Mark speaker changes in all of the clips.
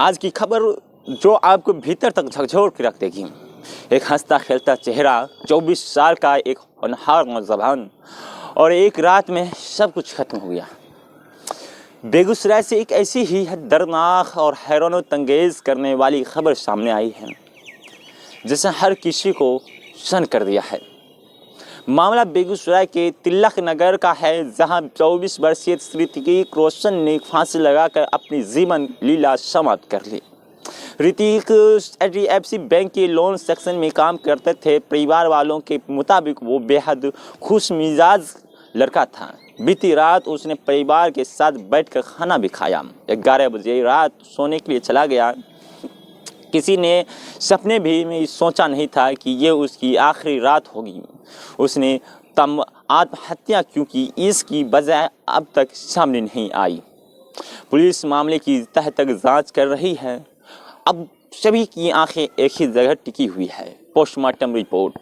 Speaker 1: आज की खबर जो आपको भीतर तक झकझोर के रख देगी। एक हंसता खेलता चेहरा, 24 साल का एक होनहार नौजवान, और एक रात में सब कुछ खत्म हो गया। बेगूसराय से एक ऐसी ही दर्दनाक और हैरानोतंगेज करने वाली खबर सामने आई है जिसने हर किसी को सन कर दिया है। मामला बेगूसराय के तिलक नगर का है, जहां 24 वर्षीय ऋतिक रोशन ने फांसी लगाकर अपनी जीवन लीला समाप्त कर ली। ऋतिक HDFC बैंक के लोन सेक्शन में काम करते थे। परिवार वालों के मुताबिक वो बेहद खुश मिजाज लड़का था। बीती रात उसने परिवार के साथ बैठकर खाना भी खाया। 11 बजे रात सोने के लिए चला गया। किसी ने सपने भी में सोचा नहीं था कि ये उसकी आखिरी रात होगी। उसने आत्महत्या क्योंकि इसकी वजह अब तक सामने नहीं आई। पुलिस मामले की तह तक जांच कर रही है। अब सभी की आंखें एक ही जगह टिकी हुई है, पोस्टमार्टम रिपोर्ट।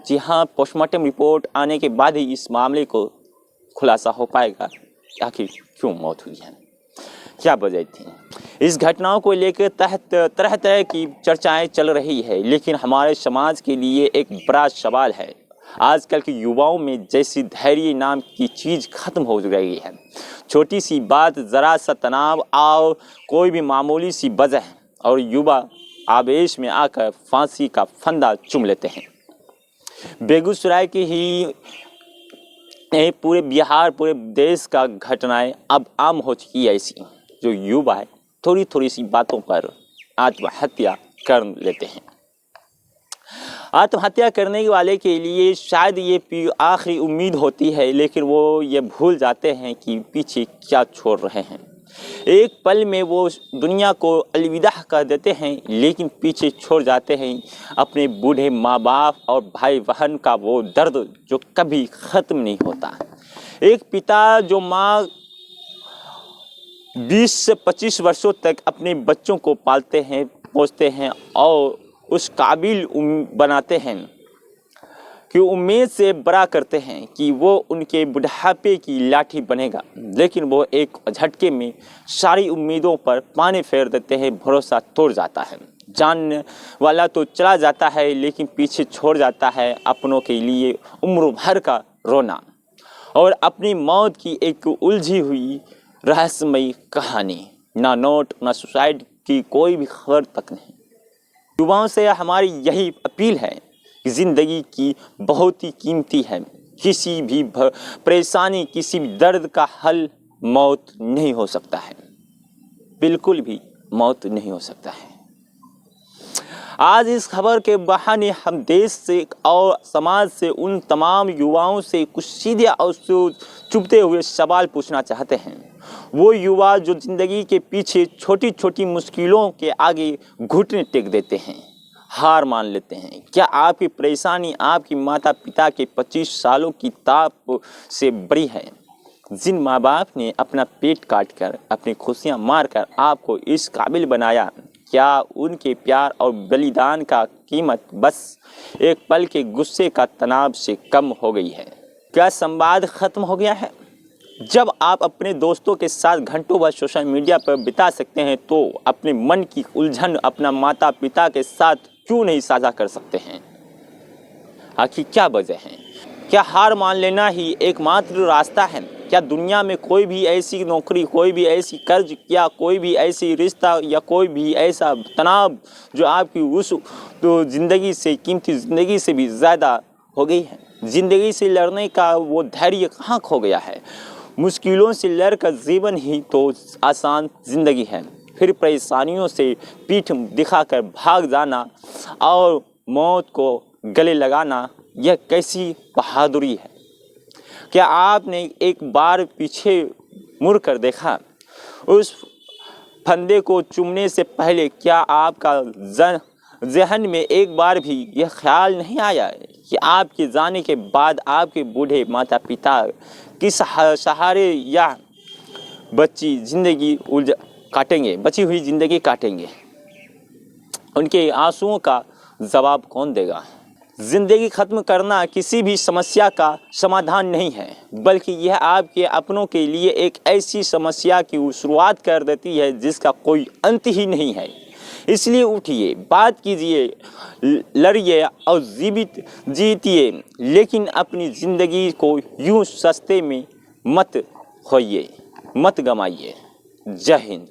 Speaker 1: जी हाँ, पोस्टमार्टम रिपोर्ट आने के बाद ही इस मामले को खुलासा हो पाएगा आखिर क्यों मौत हुई है, क्या वजह थी। इस घटनाओं को लेकर तरह तरह की चर्चाएं चल रही है, लेकिन हमारे समाज के लिए एक बड़ा सवाल है। आजकल के युवाओं में जैसी धैर्य नाम की चीज़ खत्म हो रही है। छोटी सी बात, ज़रा सा तनाव और कोई भी मामूली सी वजह और युवा आवेश में आकर फांसी का फंदा चूम लेते हैं। बेगूसराय की ही पूरे बिहार, पूरे देश का घटनाएं अब आम हो चुकी है। ऐसी जो युवा है थोड़ी थोड़ी सी बातों पर आत्महत्या कर लेते हैं। आत्महत्या करने वाले के लिए शायद ये आखिरी उम्मीद होती है, लेकिन वो ये भूल जाते हैं कि पीछे क्या छोड़ रहे हैं। एक पल में वो दुनिया को अलविदा कर देते हैं, लेकिन पीछे छोड़ जाते हैं अपने बूढ़े माँ बाप और भाई बहन का वो दर्द जो कभी ख़त्म नहीं होता। एक पिता जो माँ 20 से 25 वर्षों तक अपने बच्चों को पालते हैं, पोसते हैं और उस काबिल बनाते हैं कि उम्मीद से बड़ा करते हैं कि वो उनके बुढ़ापे की लाठी बनेगा, लेकिन वो एक झटके में सारी उम्मीदों पर पानी फेर देते हैं। भरोसा तोड़ जाता है। जानने वाला तो चला जाता है, लेकिन पीछे छोड़ जाता है अपनों के लिए उम्र भर का रोना और अपनी मौत की एक उलझी हुई रहस्यमयी कहानी। ना नोट, ना सुसाइड की कोई भी खबर तक नहीं। युवाओं से हमारी यही अपील है कि ज़िंदगी की बहुत ही कीमती है। किसी भी परेशानी, किसी भी दर्द का हल मौत नहीं हो सकता है, बिल्कुल भी मौत नहीं हो सकता है। आज इस खबर के बहाने हम देश से और समाज से उन तमाम युवाओं से कुछ सीधे और चुभते हुए सवाल पूछना चाहते हैं। वो युवा जो ज़िंदगी के पीछे छोटी छोटी मुश्किलों के आगे घुटने टेक देते हैं, हार मान लेते हैं। क्या आपकी परेशानी आपकी माता पिता के 25 सालों की ताप से बड़ी है? जिन माँ बाप ने अपना पेट काट कर, अपनी खुशियाँ मार कर आपको इस काबिल बनाया, क्या उनके प्यार और बलिदान का कीमत बस एक पल के गुस्से का तनाव से कम हो गई है? क्या संवाद खत्म हो गया है? जब आप अपने दोस्तों के साथ घंटों भर सोशल मीडिया पर बिता सकते हैं, तो अपने मन की उलझन अपना माता पिता के साथ क्यों नहीं साझा कर सकते हैं? आखिर क्या वजह है? क्या हार मान लेना ही एकमात्र रास्ता है? क्या दुनिया में कोई भी ऐसी नौकरी, कोई भी ऐसी कर्ज, या कोई भी ऐसी रिश्ता या कोई भी ऐसा तनाव जो आपकी उस तो ज़िंदगी से, कीमती ज़िंदगी से भी ज़्यादा हो गई है? ज़िंदगी से लड़ने का वो धैर्य कहाँ खो गया है? मुश्किलों से लड़कर जीवन ही तो आसान ज़िंदगी है, फिर परेशानियों से पीठ दिखाकर भाग जाना और मौत को गले लगाना, यह कैसी बहादुरी है? क्या आपने एक बार पीछे मुड़कर देखा? उस फंदे को चूमने से पहले क्या आपका ज़हन में एक बार भी यह ख्याल नहीं आया कि आपके जाने के बाद आपके बूढ़े माता पिता किस सहारे या बची हुई ज़िंदगी काटेंगे? उनके आंसुओं का जवाब कौन देगा? ज़िंदगी ख़त्म करना किसी भी समस्या का समाधान नहीं है, बल्कि यह आपके अपनों के लिए एक ऐसी समस्या की शुरुआत कर देती है जिसका कोई अंत ही नहीं है। इसलिए उठिए, बात कीजिए, लड़िए और जीतिए, लेकिन अपनी ज़िंदगी को यूं सस्ते में मत खोइए, मत गमाइए। जय हिंद।